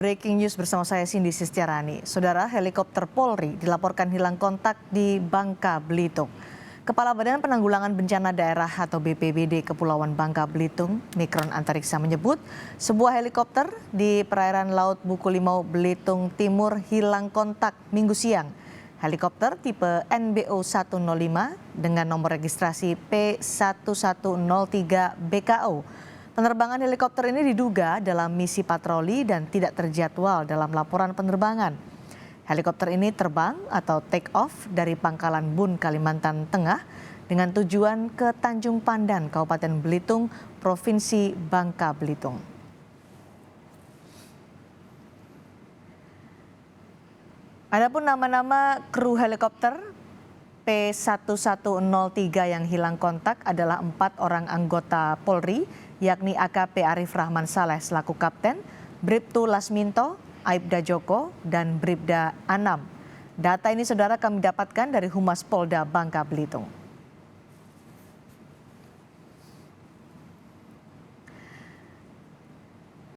Breaking news bersama saya Cindy Sistiarani. Saudara, helikopter Polri dilaporkan hilang kontak di Bangka Belitung. Kepala Badan Penanggulangan Bencana Daerah atau BPBD Kepulauan Bangka Belitung, Mikron Antariksa menyebut sebuah helikopter di perairan Laut Buku Limau, Belitung Timur hilang kontak Minggu siang. Helikopter tipe NBO 105 dengan nomor registrasi P1103 BKO. Penerbangan helikopter ini diduga dalam misi patroli dan tidak terjadwal dalam laporan penerbangan. Helikopter ini terbang atau take off dari Pangkalan Bun, Kalimantan Tengah dengan tujuan ke Tanjung Pandan, Kabupaten Belitung, Provinsi Bangka Belitung. Adapun nama-nama kru helikopter P1103 yang hilang kontak adalah 4 orang anggota Polri, yakni AKP Arif Rahman Saleh selaku Kapten, Bribtu Lasminto, Aibda Joko, dan Bribda Anam. Data ini saudara kami dapatkan dari Humas Polda Bangka Belitung.